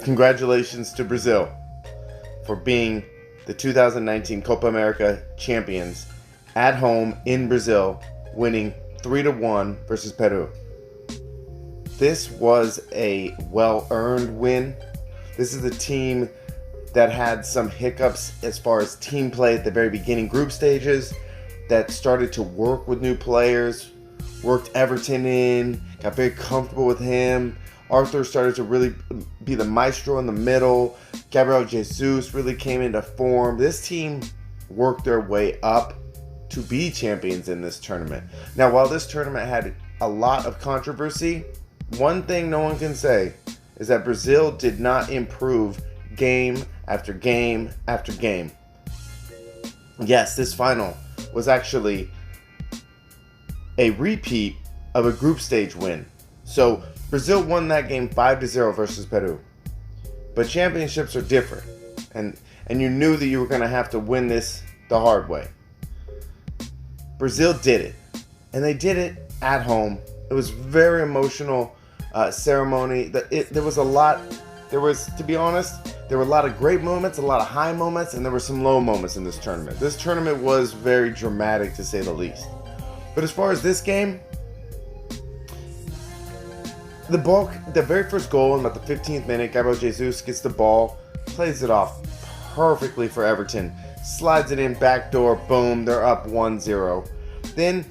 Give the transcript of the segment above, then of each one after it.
Congratulations to Brazil for being the 2019 Copa America champions at home in Brazil, winning 3-1 versus Peru. This was a well-earned win. This is a team that had some hiccups as far as team play at the very beginning group stages, that started to work with new players, worked Everton in, got very comfortable with him. Arthur started to really be the maestro in the middle. Gabriel Jesus really came into form. This team worked their way up to be champions in this tournament. Now, while this tournament had a lot of controversy, one thing no one can say is that Brazil did not improve game after game after game. Yes, this final was actually a repeat of a group stage win. So Brazil won that game 5-0 versus Peru. But championships are different. And you knew that you were going to have to win this the hard way. Brazil did it. And they did it at home. It was very emotional ceremony. There was a lot. To be honest, there were a lot of great moments, a lot of high moments, and there were some low moments in this tournament. This tournament was very dramatic, to say the least. But as far as this game, the very first goal in about the 15th minute, Gabriel Jesus gets the ball, plays it off perfectly for Everton, slides it in, backdoor, boom, they're up 1-0. Then,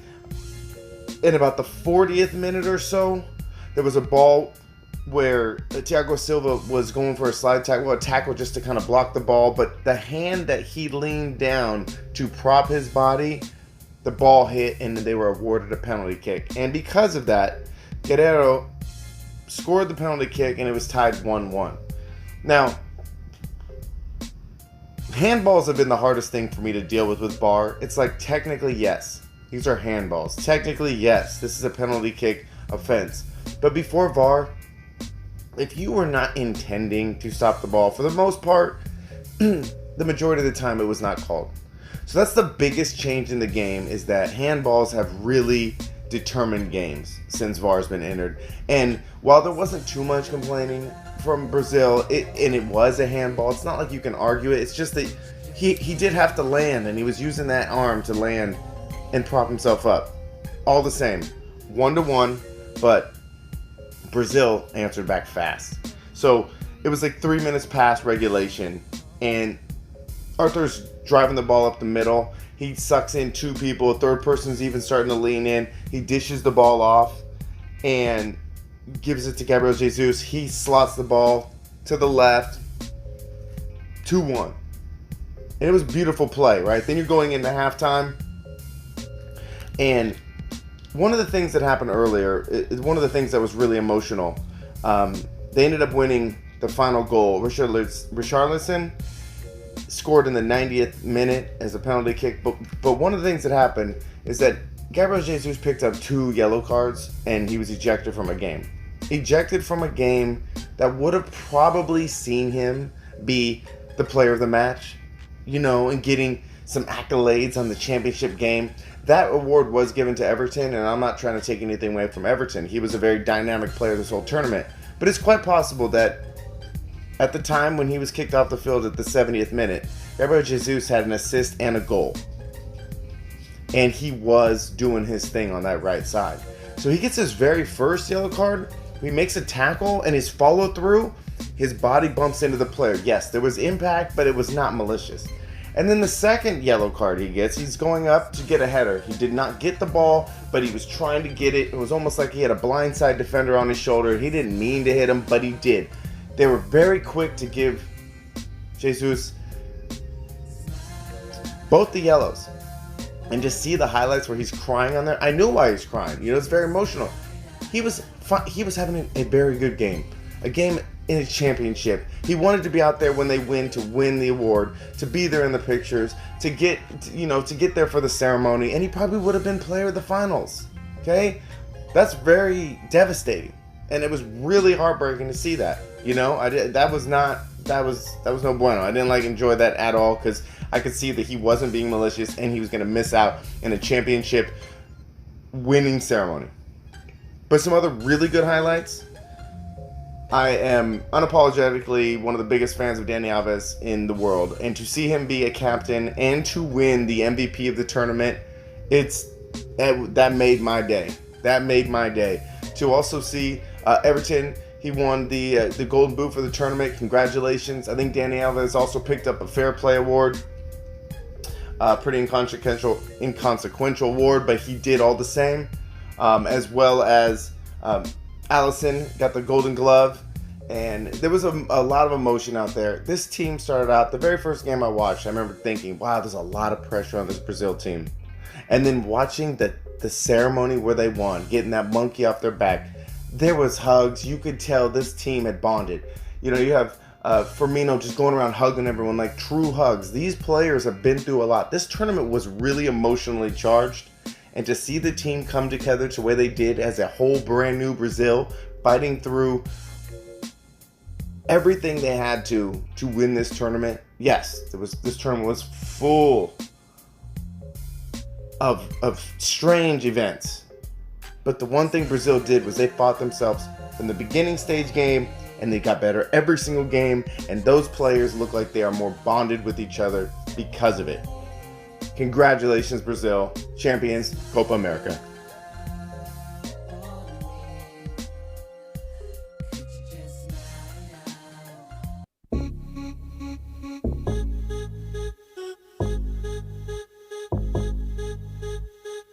in about the 40th minute or so, there was a ball where Thiago Silva was going for a slide tackle, a tackle just to kind of block the ball, but the hand that he leaned down to prop his body, the ball hit and they were awarded a penalty kick. And because of that, Guerrero scored the penalty kick and it was tied 1-1. Now, handballs have been the hardest thing for me to deal with VAR. It's like, technically, yes, these are handballs. Technically, yes, this is a penalty kick offense. But before VAR, if you were not intending to stop the ball, for the most part, the majority of the time it was not called. So that's the biggest change in the game, is that handballs have really determined games since VAR has been entered. And while there wasn't too much complaining from Brazil, it was a handball, it's not like you can argue it. It's just that he did have to land, and he was using that arm to land and prop himself up. All the same, 1-1, but Brazil answered back fast. So it was like 3 minutes past regulation, and Arthur's driving the ball up the middle. He sucks in two people. A third person's even starting to lean in. He dishes the ball off and gives it to Gabriel Jesus. He slots the ball to the left. 2-1. And it was beautiful play, right? Then you're going into halftime. And one of the things that happened earlier, one of the things that was really emotional, they ended up winning the final goal. Richarlison scored in the 90th minute as a penalty kick. But one of the things that happened is that Gabriel Jesus picked up 2 yellow cards and he was ejected from a game. Ejected from a game that would have probably seen him be the player of the match, and getting some accolades on the championship game. That award was given to Everton, and I'm not trying to take anything away from Everton. He was a very dynamic player this whole tournament. But it's quite possible that at the time when he was kicked off the field at the 70th minute, Gabriel Jesus had an assist and a goal. And he was doing his thing on that right side. So he gets his very first yellow card. He makes a tackle, and his follow through, his body bumps into the player. Yes, there was impact, but it was not malicious. And then the second yellow card he gets, he's going up to get a header. He did not get the ball, but he was trying to get it. It was almost like he had a blindside defender on his shoulder. He didn't mean to hit him, but he did. They were very quick to give Jesus both the yellows. And just see the highlights where he's crying on there. I knew why he's crying. It's very emotional. He was having a very good game. A game in a championship. He wanted to be out there when they win, to win the award, to be there in the pictures, to get there for the ceremony, and he probably would have been player of the finals. Okay? That's very devastating. And it was really heartbreaking to see that. That was no bueno. I didn't enjoy that at all, because I could see that he wasn't being malicious and he was going to miss out in a championship winning ceremony. But some other really good highlights. I am unapologetically one of the biggest fans of Dani Alves in the world, and to see him be a captain and to win the MVP of the tournament, that made my day. That made my day. To also see Everton, he won the Golden Boot for the tournament. Congratulations! I think Dani Alves also picked up a Fair Play award. Pretty inconsequential award, but he did all the same. As well as Allison got the Golden Glove, and there was a lot of emotion out there. This team started out, the very first game I watched, I remember thinking, wow, there's a lot of pressure on this Brazil team. And then watching the ceremony where they won, getting that monkey off their back, there was hugs. You could tell this team had bonded. You know, you have Firmino just going around hugging everyone, like true hugs. These players have been through a lot. This tournament was really emotionally charged. And to see the team come together the way they did as a whole brand new Brazil, fighting through everything they had to win this tournament. Yes, this tournament was full of strange events. But the one thing Brazil did was they fought themselves from the beginning stage game, and they got better every single game, and those players look like they are more bonded with each other because of it. Congratulations, Brazil, champions, Copa America.